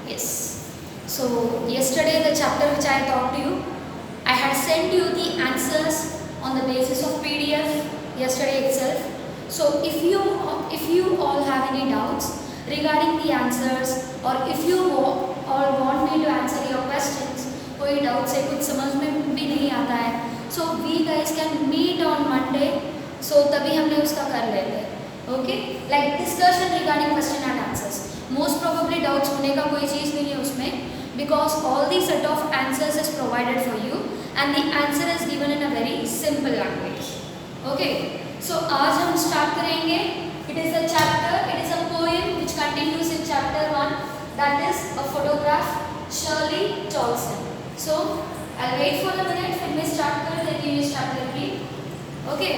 Yes. So yesterday the chapter which I taught you, I had sent you the answers on the basis of PDF yesterday itself. So if you all have any doubts regarding the answers, or if you all want me to answer your questions, कोई doubt है कुछ समझ में भी नहीं आता है, so we guys can meet on Monday. So तभी हमने उसका कर लेते हैं. Okay, like discussion regarding question and answers. Most probably doubts होने का कोई चीज़ नहीं है उसमें, because all the set of answers is provided for you and the answer is given in a very simple language. Okay, so आज हम start करेंगे. It is a chapter, it is a poem which continues in chapter 1, that is a photograph, Shirley Tolson. So I'll wait for a minute, फिर मैं start कर देती हूँ इस chapter की. Okay.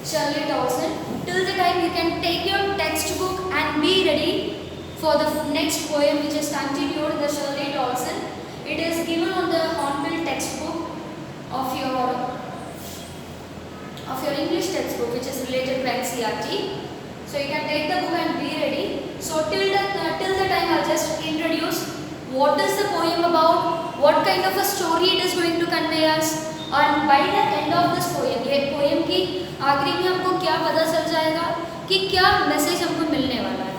Shirley Tolson. Till the time you can take your textbook and be ready for the next poem which is continued, the Shirley Tolson. It is given on the Hornbill textbook of your English textbook which is related to NCERT. So you can take the book and be ready. So till the time I'll just introduce what is the poem about, what kind of a story it is going to convey us, and by the end of this poem, ये poem की आखिरी में हमको क्या पता चल जाएगा कि क्या मैसेज हमको मिलने वाला है.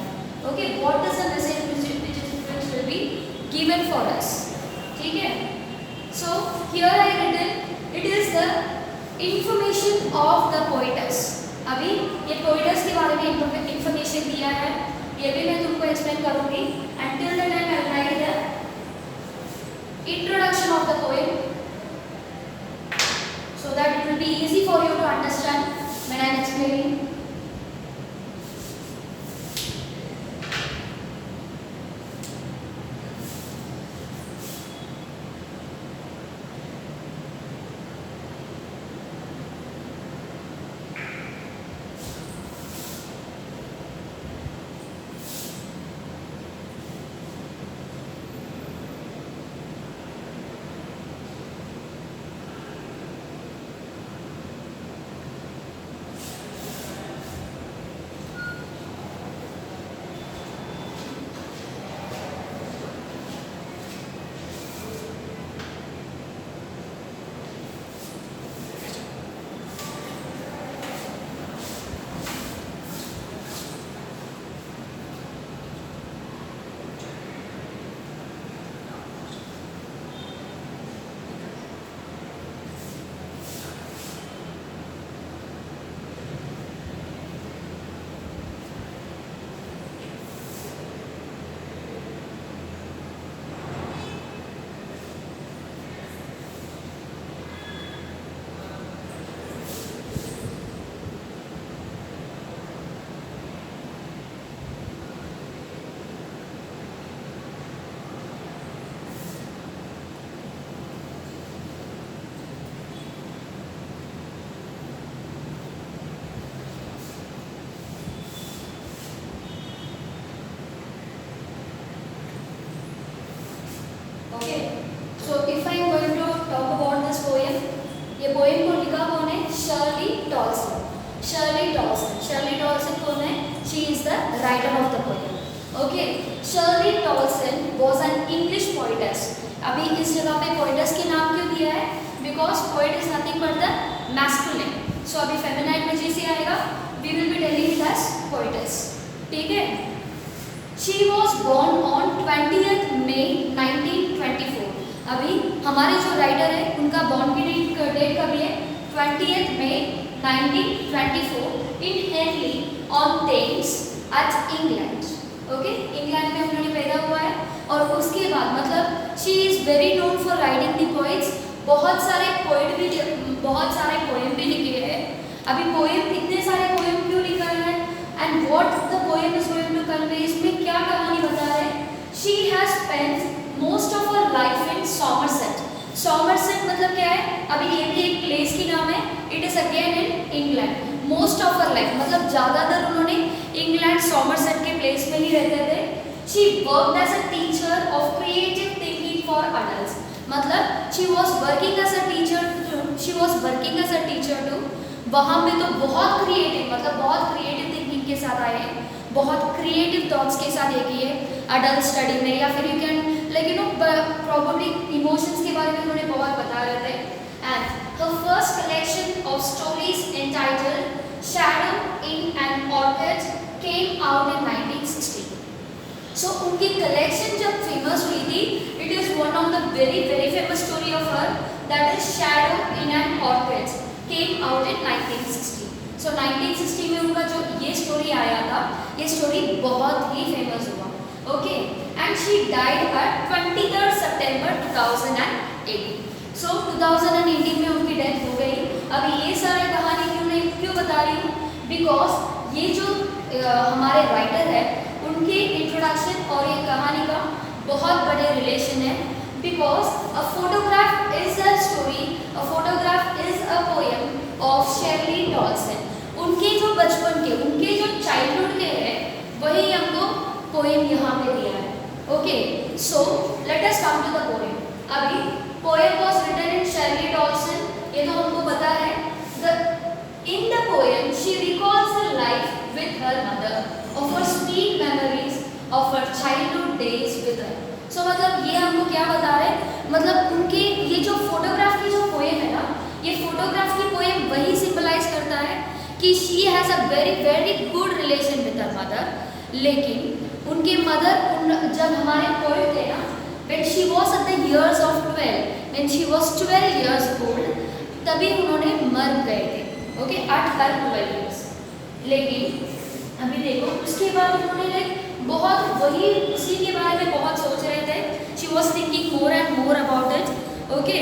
Okay, what is the message which will be given for us. ठीक है. So here I written it is the information of the poetess. अभी ये poetess के बारे में information दिया है, ये भी मैं तुमको explain करूँगी. Until the time I write the introduction of the poem, so that it will be easy for you to understand when I am explaining. Okay, so if I am going to talk about this poem, ये poem को लिखा कौन है? Shirley Tolson. Shirley Tolson. Shirley Tolson कौन है? She is the writer of the poem. Okay, Shirley Tolson was an English poetess. अभी इस जगह पे poetess के नाम क्यों दिया है? Because poet is nothing but the masculine. So अभी feminine में जैसे आएगा, we will be telling it as poetess. ठीक है? She was born on 20th May 1924. अभी हमारे जो राइटर है उनका बॉर्न की डेट कभी है? 20th May 1924 in Henley on Thames at England. Okay, England में उन्होंने पैदा हुआ है. और उसके बाद मतलब she is very known for writing the poets. बहुत सारे पोएम भी लिखे हैं. अभी पोएम इतने सारे पोएम क्यों लिखा है? And what the poem is going to convey, इसमें क्या कहानी बता रहा है? She has spent most of her life in Somerset. Somerset मतलब क्या है? अभी ये भी एक प्लेस की नाम है. It is again in England. Most of her life मतलब ज़्यादातर उन्होंने इंग्लैंड Somerset के प्लेस में ही रहते थे. She worked as a teacher of creative thinking for adults. मतलब she was working as a teacher too. वहाँ में तो बहुत क्रिएटिव मतलब बहुत क्रिएटिव थिंकिंग के साथ आए हैं. बहुत क्रिएटिव थॉट्स के साथ ये की है अडल्ट स्टडी में, या फिर you can like you no probably emotions के बारे में उन्होंने बहुत बता रहे थे. And her first collection of stories entitled Shadow in an Orchid came out in 1960. So उनकी collection जब famous हुई थी, it is one of the very famous story of her, that is Shadow in an Orchid came out in 1960. So 1960 में उनका जो ये story आया था, ये story बहुत ही famous हुआ. Okay, and she died at 23rd September 2008. So 2018 में उनकी डेथ हो गई. अभी ये सारी कहानी क्यों बता रही हूँ, बिकॉज ये जो हमारे राइटर है उनके इंट्रोडक्शन और ये कहानी का बहुत बड़े रिलेशन है. Because a photograph is a story, a photograph is a poem of Shirley Toulson. उनके जो बचपन के, उनके जो चाइल्डहुड के है, वही हमको पोएम यहाँ पे दिया है. Okay, so let us come to the poem. अभी poem was written in Shirley Dawson, ये तो हमको पता है. In the poem she recalls her life with her mother, of her sweet memories of her childhood days with her. So मतलब ये हमको क्या बता रहे हैं, मतलब उनके ये जो फोटोग्राफ की जो पोएम है ना, ये फोटोग्राफ की पोएम वही सिंबलाइज करता है कि she has a very good relation with her mother. लेकिन उनके मदर जब हमारे पोएट थे ना, when she was at the years of 12, when she was 12 years old, तभी उन्होंने मर गए थे. Okay, at her 12 years. लेकिन अभी देखो उसके बाद उन्होंने बहुत वही उसी के बारे में बहुत सोच रहे थे. she was thinking more and more about it. Okay,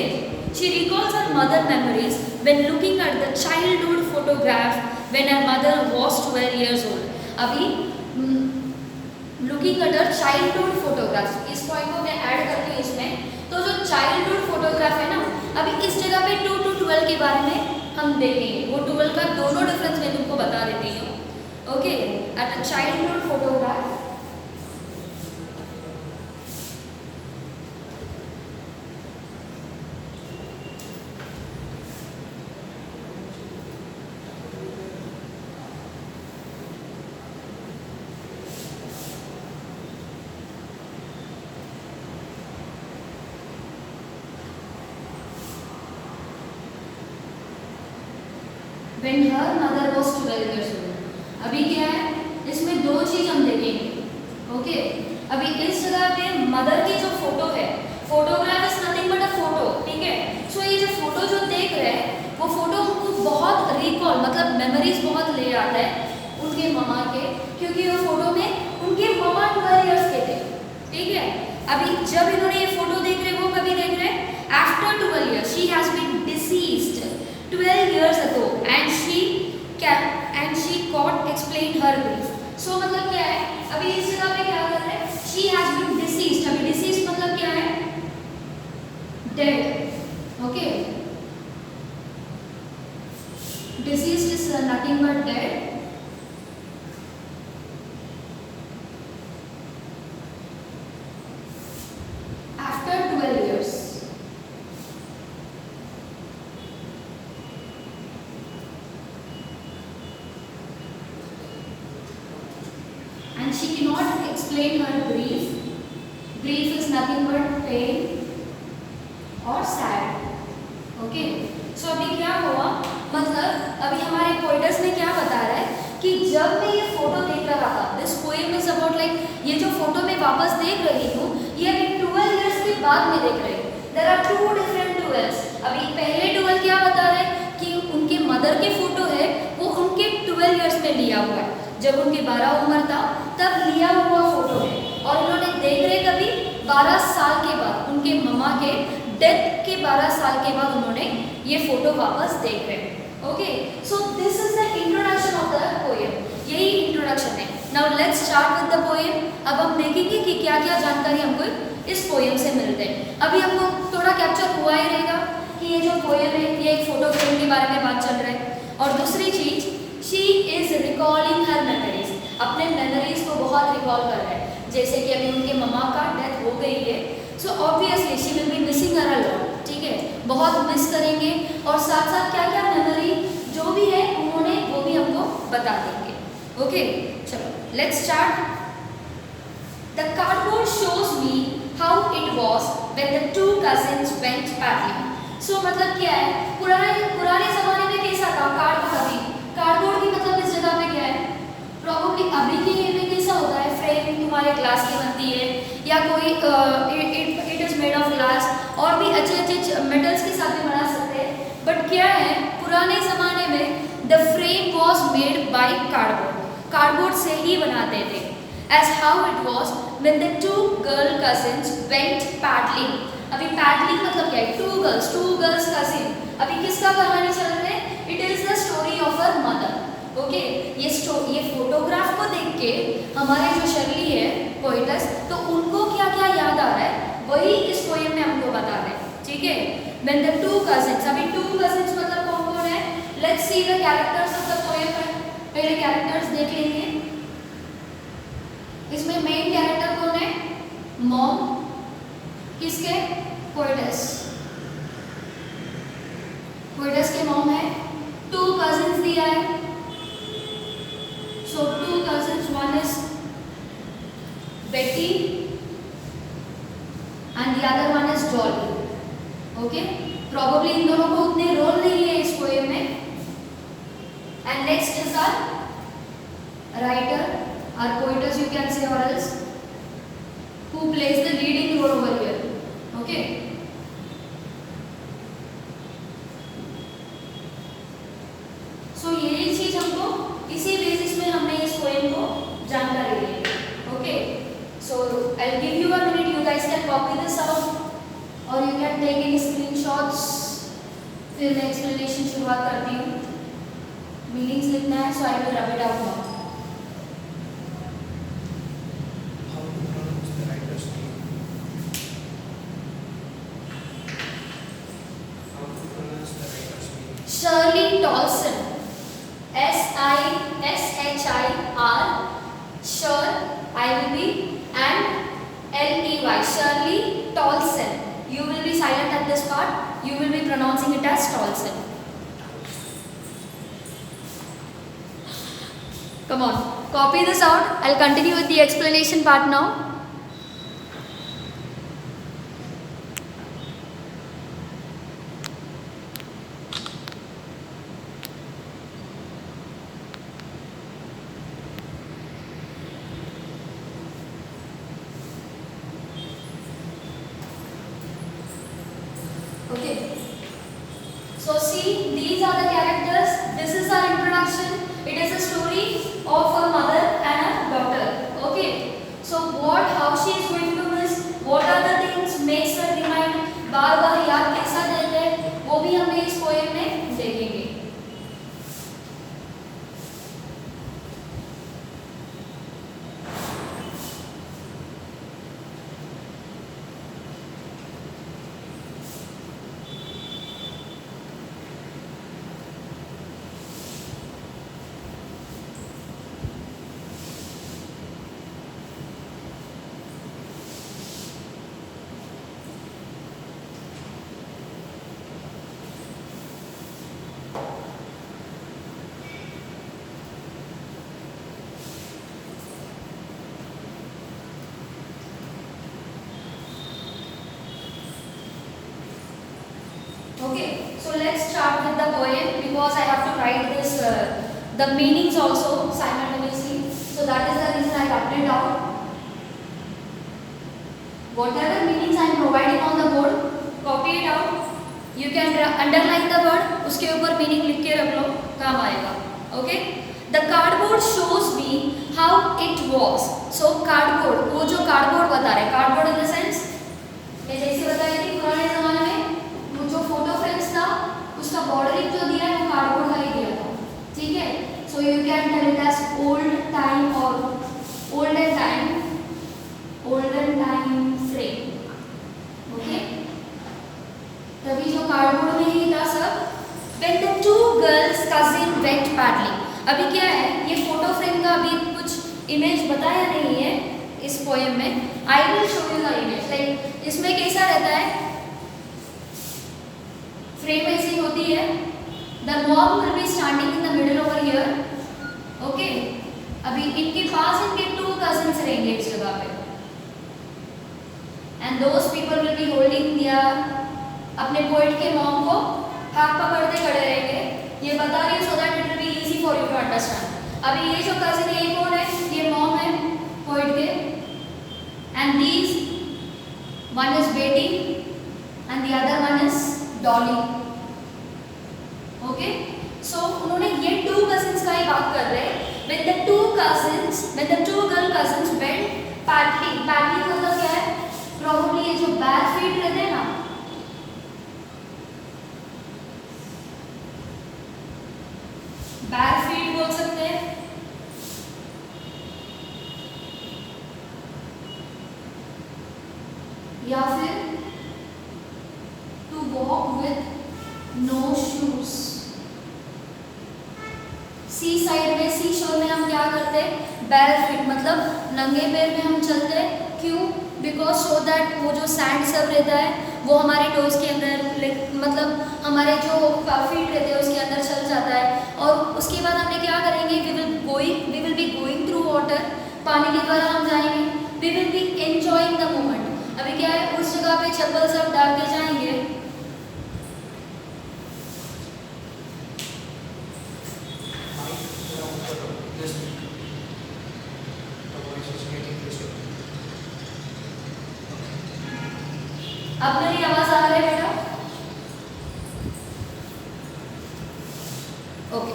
she recalls her mother memories when looking at the childhood photograph when her mother was 12 years old. अभी looking at her childhood photographs, इस point को मैं add करती हूँ इसमें. तो जो childhood photograph है ना, अभी इस जगह पे 2 to 12 के बारे में हम देखेंगे. वो 12 का दोनों डिफरेंस मैं तुमको बता देती हूँ. Okay, at a childhood photograph when her mother was 12 years old. अभी क्या है, इसमें दो चीज हम देखेंगे. ओके, अभी इस जगह पे मदर की जो फोटो है, photograph is nothing but a photo. ठीक है, सो ये जो फोटो जो देख रहे हैं, वो फोटो हमको बहुत रिकॉल, मतलब मेमोरीज बहुत ले आता है उनके ममा के, क्योंकि वो फोटो में उनके ममा 12 इयर्स के थे. ठीक है, अभी जब इन्होंने ये फोटो देख रहे, वो कभी देख रहे, after 12 years she has been deceased 12 years ago and she can't explain her grief. So मतलब क्या है, अभी इस जगह पे क्या कर रहे हैं, she has been deceased. अभी deceased मतलब क्या है, dead. Okay, deceased is nothing but dead. After 12 years. And she cannot explain her grief. Grief is nothing but pain और sad. ओके, सो अभी क्या हुआ, मतलब अभी हमारे पोएट्स में क्या बता रहा है कि जब मैं ये फोटो देख रहा था, this poem is about like, ये जो फोटो मैं वापस देख रही हूँ, ये अभी 12 इयर्स के बाद में देख रही हूँ. There are 2 different 12s. अभी पहले 12 क्या बता रहे हैं कि उनके मदर के फोटो है, वो उनके 12 इयर्स में लिया हुआ है, जब उनके 12 उम्र था तब लिया हुआ फोटो है. और इन्होंने देख रहे कभी 12 साल के बाद, उनके ममा के डेथ के 12 साल के बाद उन्होंने ये फोटो वापस देख रहे. Okay, so this is the introduction of the poem. यही इंट्रोडक्शन है. Now let's start with the poem. अब हम देखेंगे कि क्या क्या जानकारी हमको इस पोएम से मिलते हैं. अभी हमको थोड़ा कैप्चर हुआ ही रहेगा कि ये जो पोएम है, ये एक फोटो फ्रेम के बारे में बात चल रहा है. और दूसरी चीज, she is recalling her memories, अपने मेमोरीज को बहुत रिकॉल कर रहा है. जैसे कि अभी उनके ममा का डेथ हो गई है, so obviously she will be missing her a lot. ठीक है, बहुत मिस करेंगे, और साथ साथ क्या क्या मेमोरी जो भी है उन्होंने वो भी हमको बता देंगे. ओके, चलो. let's start. The cardboard shows me how it was when the two cousins went paddling. So मतलब क्या है, पुराने ज़माने में कैसा था कार्डबोर्ड की मतलब इस जगह पे क्या है, प्रॉब्ली अभी के में कैसा होता है, फ्रेम तुम्हारे ग्लास की बनती है या कोई it is made of glass, और भी अच्छे मेटल्स के साथ भी बना सकते हैं. बट क्या है, पुराने ज़माने में the frame was made by cardboard से ही बनाते थे. As how it was when the two girl cousins went paddling. अभी paddling मतलब क्या है, two girls cousin. अभी किसका कहानी चल रहा है, it is the story of her mother. Okay, ये फोटोग्राफ को देख के हमारे जो शर्ली है पोएटस, तो उनको क्या क्या याद आ रहा है वही इस पोएम में हमको बता रहे हैं. ठीक है, when the two cousins, अभी two cousins मतलब कौन कौन है, let's see the characters of the poem. पहले कैरेक्टर्स देख लेंगे. इसमें मेन कैरेक्टर कौन है, मॉम, किसके, पोएटस के मॉम है. टू कजिन्स दिया है, so two cousins, one is Betty and the other one is Dolly. Okay, probably इन दोनों को उतने रोल नहीं है इस पोएम में. And next is our writer, our poetess you can say, or else who plays the leading role over here. Okay, so ये चीज हमको इसी बेसिस में हमने इस पोएम को जानकारी ली. Okay, so I'll give you a minute, you guys can copy this out or you can take any screenshots. फिर मैं explanation शुरुआत करती हूँ. मीनिंग्स लिखना है, so I will rub it out now. Shirley Tolson, S-I-S-H-I-R, Shir, I-will-be, and L-E-Y, Shirley Tolson. You will be silent at this part. You will be pronouncing it as Tolson. Come on, copy this out. I'll continue with the explanation part now. Okay, so see, these are the characters. This is our introduction. It is a story of a mother and a daughter. Okay, so how she is going to miss, what are the things makes her remind, बार बार याद कैसा रहता है, वो भी हमने इस poem में देखेंगे. Okay, so let's start with the poem because I have to write this the meanings also simultaneously. So that is the reason I wrote it out. Whatever meanings I am providing on the board, copy it out. You can underline the word, उसके ऊपर meaning लिख के रख लो, काम आएगा. Okay? The cardboard shows me how it was. So cardboard, वो जो cardboard बता रहे, cardboard in the sense, मैं जैसे बताई थी पुराने ज़माने में जो फोटो फ्रेम्स था उसका बॉर्डरिंग जो दिया है वो कार्डबोर्ड का ही दिया था. ठीक है, so you can tell it as old time और ओल्डन टाइम फ्रेम. ओके, तभी जो कार्डबोर्ड में ही था सब. When the two girls cousin went paddling. अभी क्या है, ये फोटो फ्रेम का अभी कुछ इमेज बताया नहीं है इस पोएम में. I will show you the image. Like इसमें कैसा रहता है, फ्रेम ऐसी होती है. The mom will be standing in the middle over here. Okay, अभी इनके पास इनके 2 कजिन्स रहेंगे इस जगह पे, and those people will be holding there, अपने पोइट के मॉम को हाथ पकड़ते खड़े रहेंगे। ये बता रही है so that it will be easy for you to understand. अभी ये जो कजिन है ये कौन है? ये मॉम है पोइट के, and these one is Betty and the other one is Dolly. Okay, so उन्होंने ये 2 कजिन्स का ही बात कर रहे हैं। when the two girl cousins went paddling मतलब क्या है? probably ये जो bare feet रहते हैं ना, bare feet बोल सकते हैं, या फिर to walk with no shoes। Sea side में, सी शोर में हम क्या करते हैं? बैर फीट मतलब नंगे पैर में हम चलते हैं। क्यों? बिकॉज सो दैट वो जो सैंड सब रहता है वो हमारे टोज के अंदर मतलब हमारे जो फीट रहते हैं उसके अंदर चल जाता है। और उसके बाद हमने क्या करेंगे? We will be going through water, पानी के द्वारा हम जाएंगे। We will be enjoying the moment. अभी क्या है, उस जगह पे चप्पल सब डाल के जाएंगे। अब मेरी आवाज आ रही है बेटा? ओके,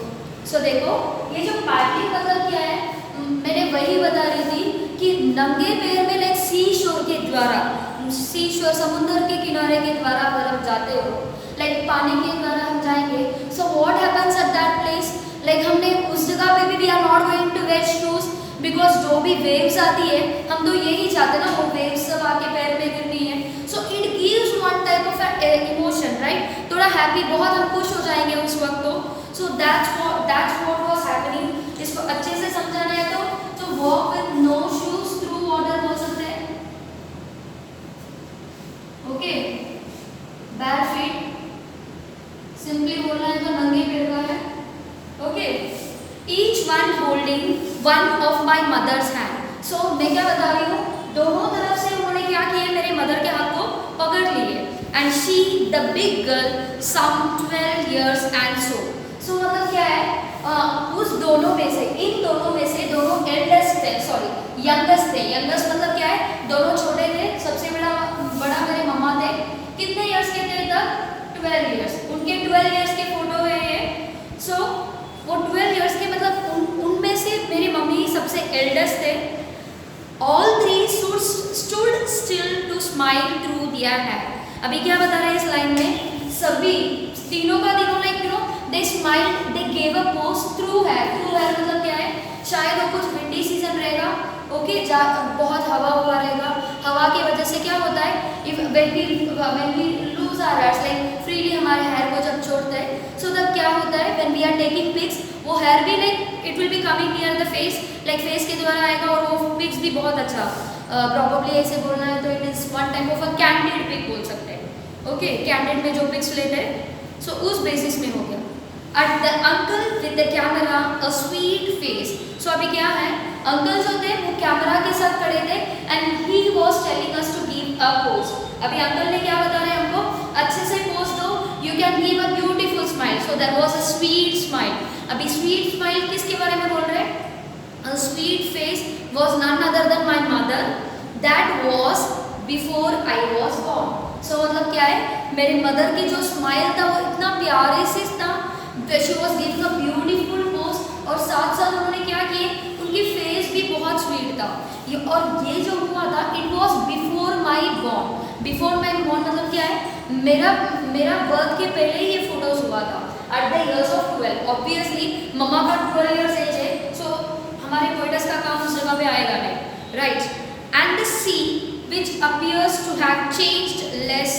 सो देखो ये जो पार्टी मतलब क्या है, मैंने वही बता रही थी कि नंगे पैर में लाइक सी शोर के द्वारा, सी शोर समुद्र के किनारे के द्वारा अगर हम जाते हो, लाइक पानी के द्वारा हम जाएंगे। So what happens at that place? Like हमने उस जगह पे भी we are not going to wear shoes, because जो भी वेव्स आती है हम तो यही चाहते ना, वो वेव्स सब आके पैर में गिरनी है। So it gives one type of emotion, right? थोड़ा हैप्पी, बहुत हम खुश हो जाएंगे उस वक्त तो। So that's what was happening. इसको अच्छे से समझाना है तो walk with no shoes through water बोल सकते हैं। ओके, बैर फीट सिंपली बोलना है तो नंगे पैर का है। Okay, each one holding one of my mother's hand. So मैं क्या बता रही हूँ, दोनों तरफ से उन्होंने क्या किया, मेरे मदर के हाथ को पकड़ लिए। And she the big girl some 12 years and so मतलब क्या है, उस दोनों में से, इन दोनों में से दोनों एल्डेस्ट थे, सॉरी यंगेस्ट थे। यंगेस्ट मतलब क्या है, दोनों छोटे थे, सबसे बड़ा मेरे मम्मा थे। कितने ईयर्स के थे तब? 12 years। उनके 12 years के फोटो है ये। सो वो 12 years के मतलब उनमें से मेरी मम्मी सबसे एल्डेस्ट थे। All three stood still to smile through their hair। अभी क्या बता रहे हैं इस लाइन में, सभी तीनों का तीनों like you know they smiled, they gave a pose through hair. Through hair मतलब क्या है, शायद वो कुछ विंडी सीजन रहेगा, ओके, बहुत हवा हुआ रहेगा। हवा की वजह से क्या होता है, when we lose our hairs, like freely हमारे हेयर को जब छोड़ते हैं, सो तब क्या होता है, when we are taking pics, वो हेयर भी like it will be coming near the face, like face के द्वारा आएगा। और वो पिक्स भी बहुत अच्छा, प्रॉब्ली ऐसे बोलना है तो it is one type of a candid pic बोल सकते हैं। ओके, कैंडिड में जो पिक्स लेते हैं, सो उस बेसिस में हो गया। At the uncle with the camera a sweet face. So अभी क्या है, अंकल जो थे वो कैमरा के साथ खड़े थे and he was telling us to give a pose. अभी अंकल ने क्या बता रहे हैं हमको, अच्छे से पोज दो, you can give a beautiful smile. So there was a sweet smile. अभी स्वीट स्माइल किसके बारे में बोल रहे हैं, a sweet face was none other than my mother that was before I was born। so मतलब क्या है, मेरे मदर की जो स्माइल था वो इतना प्यारे से था, she was giving a beautiful pose, और साथ साथ उन्होंने क्या किए, उनकी फेस भी बहुत स्वीट था। और ये जो हुआ था, it was before my born। before my born मतलब क्या है, मेरा बर्थ के पहले ही ये फोटोज हुआ था at the years of 12। Obviously मम्मा का 12 years एज है, सो हमारे पोइटस का काम उस जगह पे आएगा नहीं, right? And the sea which appears to have changed less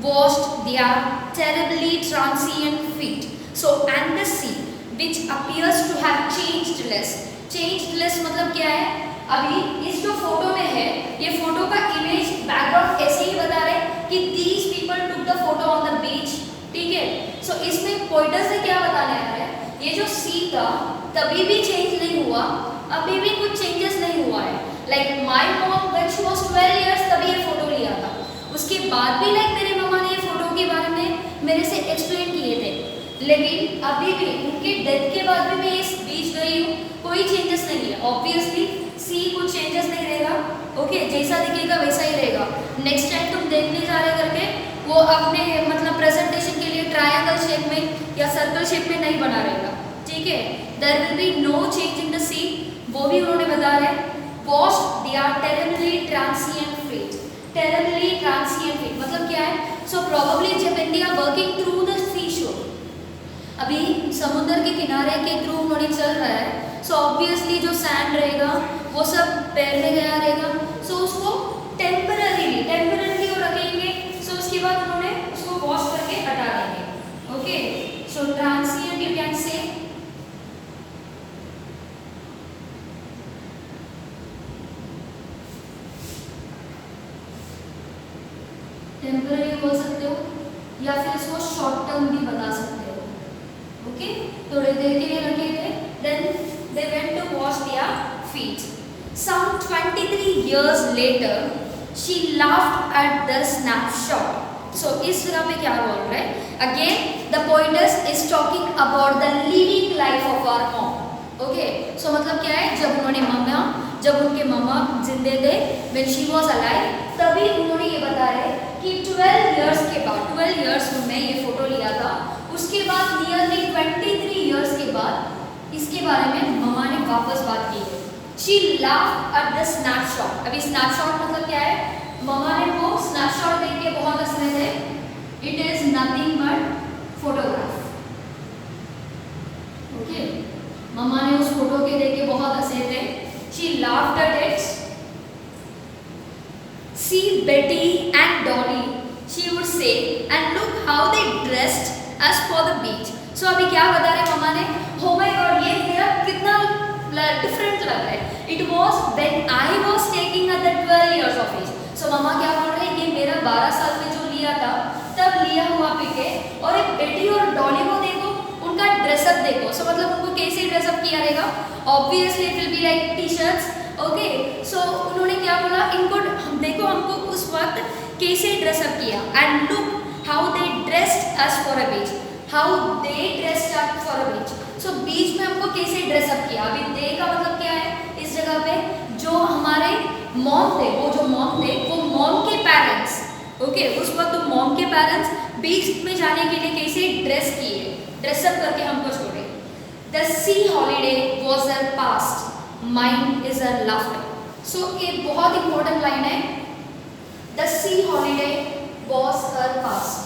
washed their terribly transient feet। so and the sea which appears to have changed less मतलब क्या है, अभी इस जो फोटो में है, ये फोटो का इमेज बैकग्राउंड ऐसे ही बता रहे कि these people took the photo on the beach, ठीक है? सो इसमें पोइटस ने क्या बताने आ रहा है, ये जो सी था तभी भी चेंज नहीं हुआ, अभी भी कुछ चेंजेस नहीं हुआ है। Like my mom when she was 12 years तभी ये फोटो लिया था, उसके बाद भी लाइक मेरे मम्मा ने ये फोटो के बारे में मेरे से एक्सप्लेन किए थे, लेकिन अभी भी उनके डेथ के बाद भी मैं इस बीच गई हूँ, कोई चेंजेस नहीं है। ऑब्वियसली सी कुछ चेंजेस नहीं रहेगा, ओके जैसा दिखेगा वैसा ही रहेगा। नेक्स्ट टाइम तुम देखने जा रहे करके वो अपने मतलब प्रेजेंटेशन के लिए ट्रायंगल शेप में या सर्कल शेप में नहीं बना रहेगा, ठीक है। There will be no change in the sea, वो भी उन्होंने बता रहे washed their terribly transient feet. Terribly transient feet मतलब क्या है? सो प्रोबेबली जब India working through the sea shore, अभी समुद्र के किनारे के थ्रू उन्होंने चल रहा है, सो ऑब्वियसली जो सैंड रहेगा वो सब पैर में गया रहेगा, सो उसको टेम्पररी वो रखेंगे, सो उसके बाद उन्होंने उसको वॉश करके हटा देंगे, okay. So transient you can say temporary बोल सकते हो या फिर इसको शॉर्ट टर्म भी बता सकते हो, ओके। थोड़ी देर के लिए रखे थे, then they went to wash their feet. Some 23 years later, she laughed at the snapshot. So इस जगह पे क्या बोल रहा है? Again, the poetess is talking about the living life of our mom. Okay, so मतलब क्या है? जब उनके मम्मा जिंदे थे, when she was alive, तभी उन्होंने ये बताया कि 12 years के बाद, 12 years में ये फोटो लिया था, उसके बाद nearly 23 years के बाद इसके बारे में मम्मा ने वापस बात की है। She laughed at the snapshot. अभी snapshot मतलब क्या है? मम्मा ने वो snapshot देख के बहुत हंस रहे थे। It is nothing but photograph. Okay. मम्मा ने उस फोटो के देख के बहुत हंसे थे। She laughed at it. See Betty and Dolly, she would say, and look how they dressed as for the beach. So अभी क्या बता रहे मम्मा ने? Oh my God, ये मेरा कितना डिफरेंट लग रहा है। It was when I was taking at the 12 years of age. सो मम्मा क्या बोल रहे हैं? ये मेरा 12 साल में जो लिया था तब लिया हुआ पिक है, और एक बेटी और डॉली को देखो, उनका ड्रेसअप देखो। सो मतलब उनको कैसे ड्रेसअप किया रहेगा? Obviously it will be like T shirts, okay. So उन्होंने क्या बोला? इनको देखो हमको उस वक्त कैसे ड्रेसअप किया, and look how they dressed as for a beach, how they dressed up for a beach. So बीच में हमको कैसे ड्रेसअप किया? अभी दे का मतलब क्या है? इस जगह पे जो हमारे मॉम थे, वो जो मॉम थे वो मॉम के पेरेंट्स, ओके। उस वक्त मॉम के पेरेंट्स बीच में जाने के लिए कैसे ड्रेस किए, ड्रेसअप करके हमको छोड़े। The sea holiday was a past, mind is a laughter. So ये बहुत इंपॉर्टेंट लाइन है। The sea holiday was a past.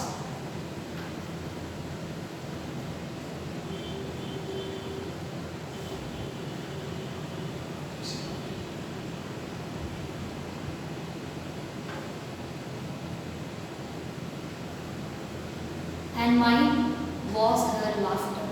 And mine was her laughter.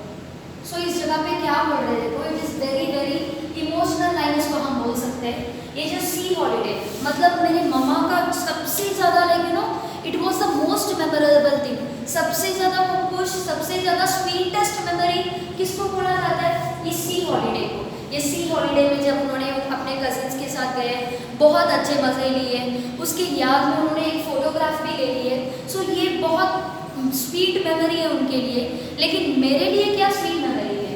So इस जगह पे क्या बोल रहे थे? तो it is very emotional line इसको हम बोल सकते हैं। ये जो सी हॉलीडे मतलब मेरे मम्मा का सबसे ज़्यादा like you know it was the most memorable thing. सबसे ज़्यादा वो खुश, सबसे ज़्यादा स्वीटेस्ट मेमोरी किसको बोला जाता है? ये सी हॉलीडे को। ये सी हॉलीडे में जब उन्होंने अपने कजिन्स के साथ गए, बहुत अच्छे मज़े लिए, उसके याद में उन्होंने एक फ़ोटोग्राफ भी ले ली है। सो ये बहुत स्वीट मेमोरी है उनके लिए, लेकिन मेरे लिए क्या स्वीट मेमोरी है?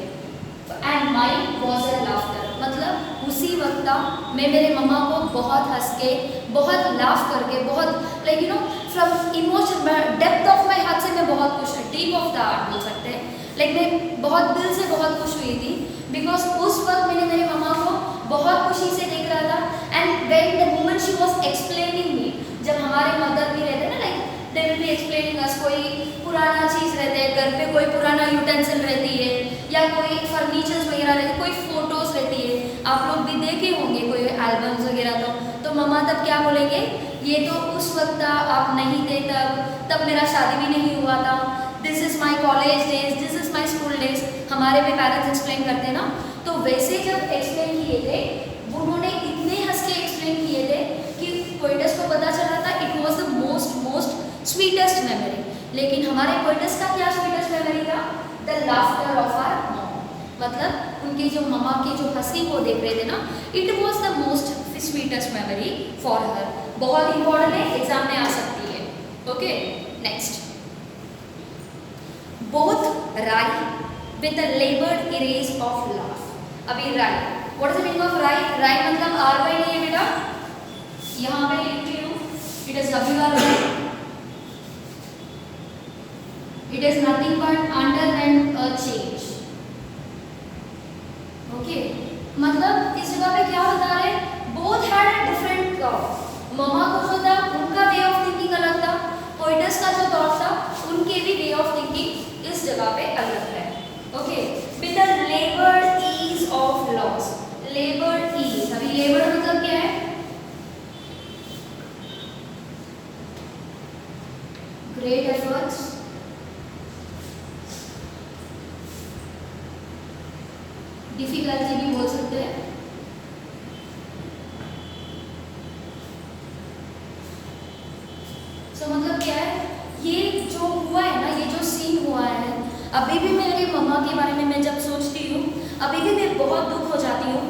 And mind was a laughter मतलब उसी वक्त मैं मेरे मम्मा को बहुत हंस के, बहुत लाफ करके, बहुत like you know from emotion depth of my heart से मैं बहुत खुश, डीप ऑफ द हार्ट बोल सकते हैं। लाइक मैं बहुत दिल से बहुत खुश हुई थी, बिकॉज उस वक्त मैंने मेरे मम्मा को बहुत खुशी से देख रहा था। And when the moment she was explaining me, जब हमारे मदर भी रहते ना like they will be explaining us, कोई पुराना चीज़ रहते हैं घर पे, कोई पुराना यूटेंसिल रहती है या कोई फर्नीचर्स वगैरह रहते, कोई फोटोज़ रहती है, आप लोग भी देखे होंगे कोई एल्बम्स वगैरह। तो मम्मा तब क्या बोलेंगे? ये तो उस वक्त आप नहीं थे, तब मेरा शादी भी नहीं हुआ था, this is my college days, this is my school days. हमारे भी पेरेंट्स एक्सप्लेन करते हैं ना, तो वैसे जब एक्सप्लेन किए थे उन्होंने इतने हंस के एक्सप्लेन किए थे कि पोएटस को पता चला था it was the most sweetest memory. लेकिन हमारे पोएटस का क्या स्वीटेस्ट मेमोरी था? The laughter of our mom मतलब उनके जो ममा की जो हंसी को देख रहे थे ना, it was the most sweetest memory for her. बहुत इंपॉर्टेंट है, एग्जाम में आ सकती है। ओके, नेक्स्ट, बोथ राई with the लेबर्ड erase of laugh. अभी राई, what is the meaning of राई? राई मतलब आर वाई नहीं है बेटा, यहाँ पे लिखती हूँ, it is WR, it is nothing but underwent a change. Okay, मतलब इस जगह पे क्या बता रहे हैं? Both had a different thought. Mama को जो था उनका वे ऑफ थिंकिंग अलग था, पोइटस का जो थॉट था उनके भी वे ऑफ थिंकिंग इस जगह पे अलग है। Okay, with the laboured ease of loss. Laboured ease, अभी लेबर्ड मतलब क्या है? ग्रेट एफर्ट्स, डिफिकल्टी भी बोल सकते हैं। सो मतलब क्या है, ये जो हुआ है ना, ये जो सीन हुआ है, अभी भी मेरे मम्मा के बारे में मैं जब सोचती हूँ, अभी भी मैं बहुत दुख हो जाती हूँ।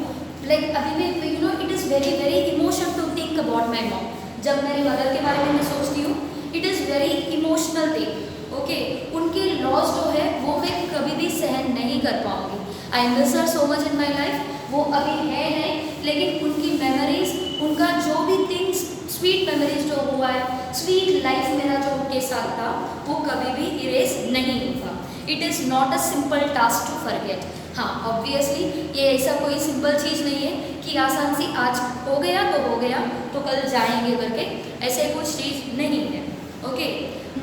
लाइक अभी भी you know it is very very emotional to think about my mom. जब मेरे मदर के बारे में मैं सोचती हूँ, it is very emotional thing. Okay, उनके लॉस जो है वो मैं कभी भी सहन नहीं कर पाऊँगी। I miss her so much in my life. वो अभी है नहीं, लेकिन उनकी मेमोरीज, उनका जो भी थिंग्स, स्वीट मेमोरीज जो हुआ है, स्वीट लाइफ मेरा जो उनके साथ था, वो कभी भी इरेज नहीं होगा। It is not a simple task to forget. हाँ, ऑब्वियसली ये ऐसा कोई सिंपल चीज़ नहीं है कि आसान सी आज हो गया तो कल जाएंगे करके, ऐसे कुछ चीज़ नहीं है। Okay,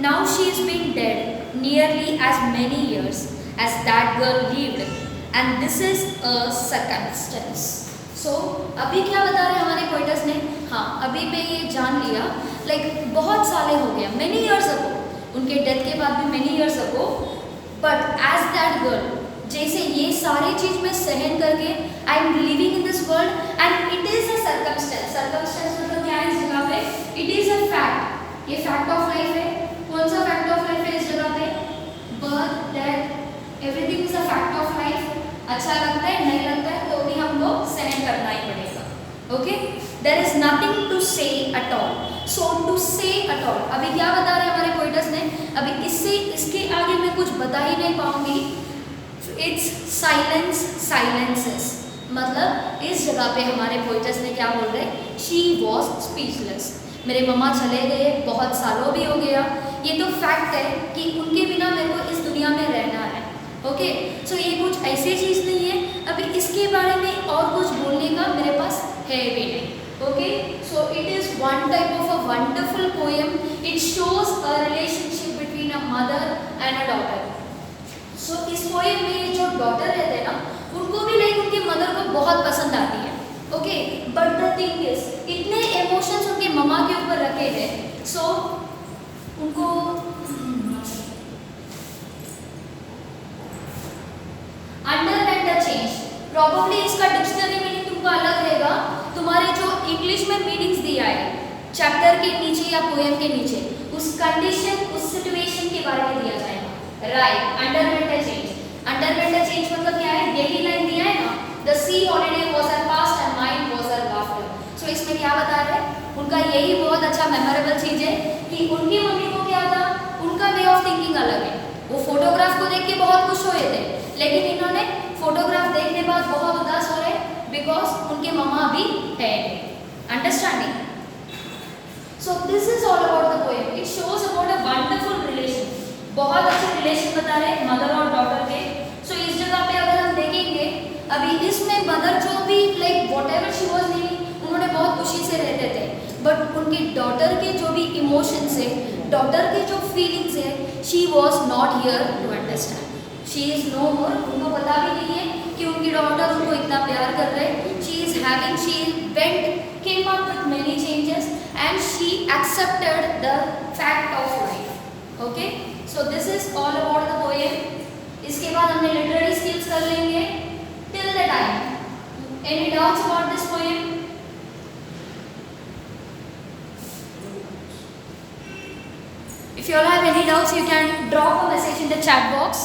now she is being dead nearly as many years as that girl lived and this is a circumstance. So अभी क्या बता रहे हैं हमारे पोइटर्स ने? हाँ, अभी पे ये जान लिया, लाइक बहुत साले हो गया, many years ago, उनके डेथ के बाद भी many years ago, but as that girl, जैसे ये सारी चीज़ मैं सहन करके I am living in this world and it is a circumstance. circumstance मतलब क्या है इस जगह पे? It is a fact. ये fact of life है। कौन सा fact of life है इस जगह पे? birth, death, everything is a fact of life. अच्छा लगता है नहीं लगता है तो भी हमको सहन करना ही पड़ेगा। Okay, there is nothing to say at all. So to say at all, अभी क्या बता रहे हैं हमारे पोइटर्स ने? अभी इसके आगे मैं कुछ बता ही नहीं पाऊंगी। इट्स साइलेंस साइलेंसेस, मतलब इस जगह पे हमारे पोइटर्स ने क्या बोल रहे हैं? She was speechless. मेरे मम्मा चले गए, बहुत सालों भी हो गया, ये तो फैक्ट है कि उनके बिना मेरे को इस दुनिया में रहना है। ओके, सो ये कुछ ऐसी चीज़ नहीं है, अभी इसके बारे में और कुछ बोलने का मेरे पास है भी नहीं। Okay, so it is one type of a wonderful poem. It shows a relationship between a mother and a daughter. So इस पोएम में जो डॉटर रहते हैं ना, उनको भी लाइक उनकी मदर को बहुत पसंद आती है। Okay, but the thing is, इतने इमोशंस उनके मम्मा के ऊपर रखे हैं, सो उनको अंडरवेंट अ चेंज। प्रॉबेबली इसका डिक्शनरी मीनिंग तुमको अलग रहेगा, तुम्हारे जो इंग्लिश में मीनिंग्स दिया है चैप्टर के नीचे या पोएम के नीचे, उस कंडीशन, उस सिचुएशन के बारे में दिया जाएगा। Right, underwent a change. Underwent a change मतलब क्या है? यही लाइन दिया है ना, the sea holiday was a past and mind was a laughter. So इसमें क्या बता रहे हैं? उनका यही बहुत अच्छा मेमोरेबल चीज है कि उनकी मम्मी को क्या था, उनका वे ऑफ थिंकिंग अलग है। वो फोटोग्राफ को देख के बहुत खुश हुए थे, लेकिन इन्होंने फोटोग्राफ देखने बाद बहुत उदास हो रहे बिकॉज उनके मम्मा भी है। Understanding? So this is all about the poem. It shows about a wonderful relation. बहुत अच्छे रिलेशन बता रहे मदर और डॉटर के। सो इस जगह पे अगर हम देखेंगे, अभी इसमें मदर जो भी like what ever she was living, उन्होंने बहुत खुशी से रहते थे, बट उनकी डॉटर के जो भी इमोशंस है, डॉटर के जो फीलिंग्स है, she was not here to understand. She is no more. उनको पता भी नहीं है कि उनकी डॉटर उनको इतना प्यार कर रहे हैं। She is having, she went came up with many changes and she accepted the fact of life. Okay, so this is all about the poem. इसके बाद हमने लिटरेरी स्किल्स कर लेंगे till the time. Any doubts about this poem? If you all have any doubts, you can drop a message in the chat box.